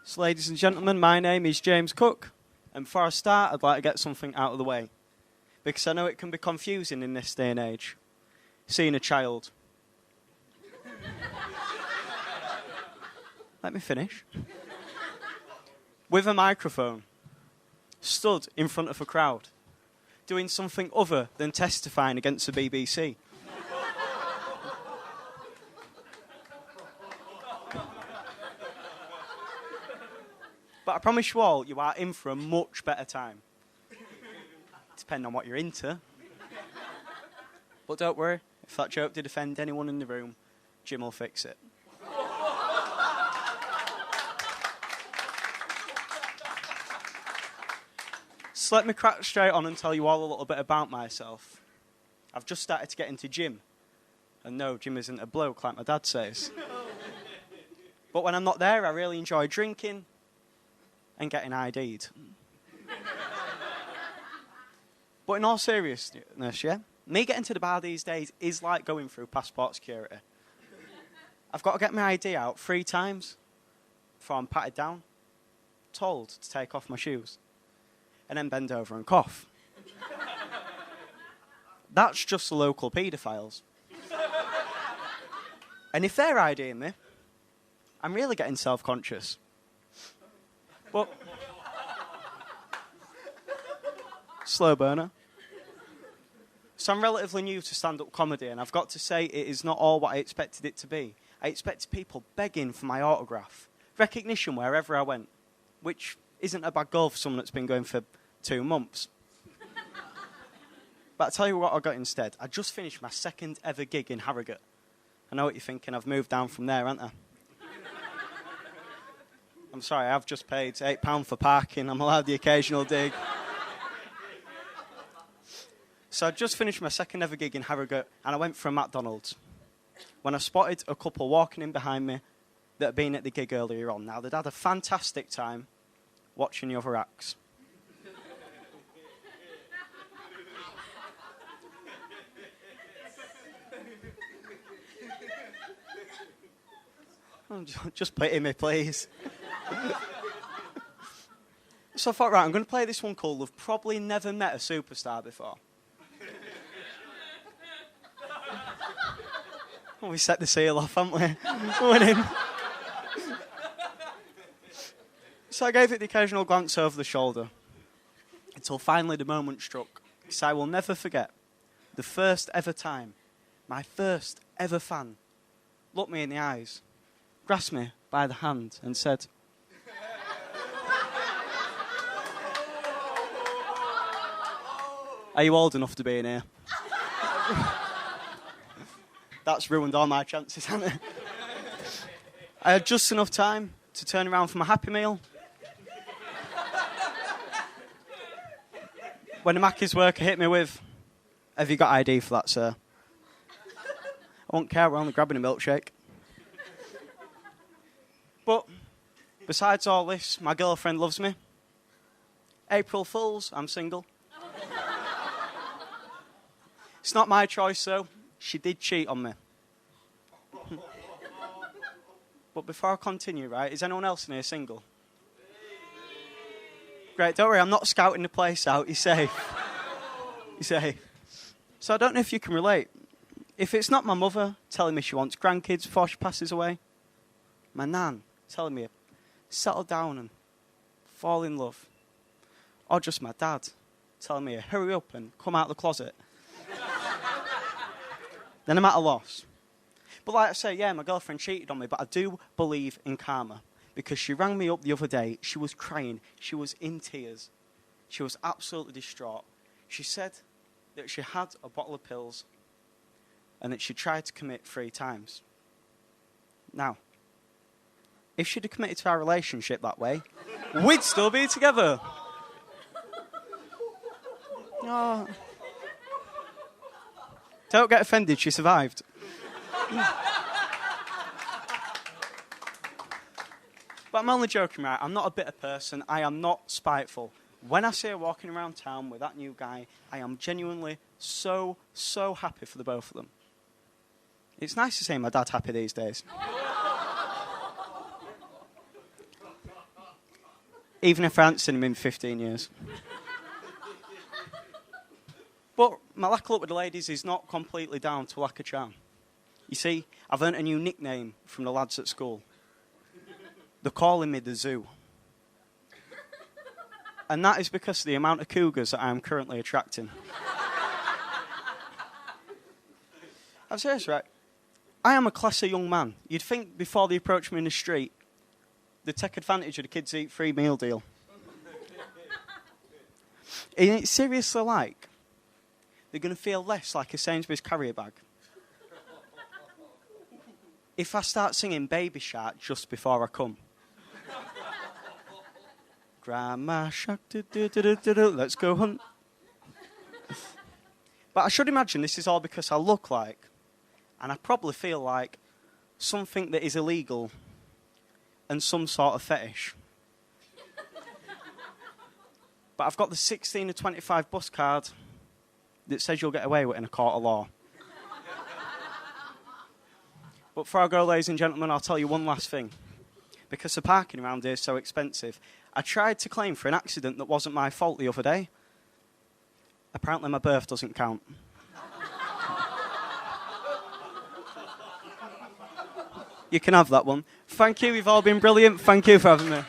So, ladies and gentlemen, my name is James Cooke, and before I start, I'd like to get something out of the way, because I know it can be confusing in this day and age, seeing a child. Let me finish. With a microphone, stood in front of a crowd, doing something other than testifying against the BBC. But I promise you all, you are in for a much better time. Depending on what you're into. But don't worry, if that joke did offend anyone in the room, Jim will fix it. So let me crack straight on and tell you all a little bit about myself. I've just started to get into gym. And no, gym isn't a bloke like my dad says. But when I'm not there, I really enjoy drinking and getting ID'd. But in all seriousness, yeah, me getting to the bar these days is like going through passport security. I've got to get my ID out 3 times before I'm patted down, told to take off my shoes, and then bend over and cough. That's just the local paedophiles. And if they're IDing me, I'm really getting self-conscious. But slow burner. So I'm relatively new to stand-up comedy, and I've got to say it is not all what I expected it to be. I expected people begging for my autograph, recognition wherever I went, which isn't a bad goal for someone that's been going for 2 months. But I'll tell you what I got instead. I just finished my 2nd ever gig in Harrogate. I know what you're thinking, I've moved down from there, haven't I? I'm sorry, I've just paid £8 for parking. I'm allowed the occasional dig. So I just finished my 2nd ever gig in Harrogate, and I went for a McDonald's when I spotted a couple walking in behind me that had been at the gig earlier on. Now, they'd had a fantastic time watching the other acts. Oh, just pity me, please. So I thought, right, I'm going to play this one called I've probably never met a superstar before. Well, we set the seal off, haven't we? Winning. So I gave it the occasional glance over the shoulder until finally the moment struck. So I will never forget the first ever time my first ever fan looked me in the eyes, grasped me by the hand and said, "Are you old enough to be in here?" That's ruined all my chances, hasn't it? I had just enough time to turn around for my Happy Meal when the Mackey's worker hit me with, "Have you got ID for that, sir?" I won't care, we're only grabbing a milkshake. But besides all this, my girlfriend loves me. April Fools, I'm single. It's not my choice, though. She did cheat on me. But before I continue, right, is anyone else in here single? Great, don't worry, I'm not scouting the place out. You're safe. You're safe. So I don't know if you can relate. If it's not my mother telling me she wants grandkids before she passes away, my nan telling me settle down and fall in love, or just my dad telling me hurry up and come out of the closet, then I'm at a loss. But like I say, yeah, my girlfriend cheated on me, but I do believe in karma, because she rang me up the other day. She was crying. She was in tears. She was absolutely distraught. She said that she had a bottle of pills and that she tried to commit 3 times. Now, if she'd have committed to our relationship that way, we'd still be together. Oh. Don't get offended, she survived. But I'm only joking, right? I'm not a bitter person. I am not spiteful. When I see her walking around town with that new guy, I am genuinely so happy for the both of them. It's nice to see my dad happy these days. even if I haven't seen him in 15 years. But my lack of luck with the ladies is not completely down to lack of charm. You see, I've earned a new nickname from the lads at school. They're calling me the Zoo. And that is because of the amount of cougars that I am currently attracting. I'm serious, right? I am a classy young man. You'd think before they approach me in the street, they'd take advantage of the kids eat free meal deal. And it's seriously like they're going to feel less like a Sainsbury's carrier bag if I start singing Baby Shark just before I come. Grandma Shark, let's go hunt. But I should imagine this is all because I look like, and I probably feel like, something that is illegal and some sort of fetish. But I've got the 16 to 25 bus card that says you'll get away with it in a court of law. But before I go, ladies and gentlemen, I'll tell you one last thing. Because the parking around here is so expensive, I tried to claim for an accident that wasn't my fault the other day. Apparently my birth doesn't count. You can have that one. Thank you, you've all been brilliant. Thank you for having me.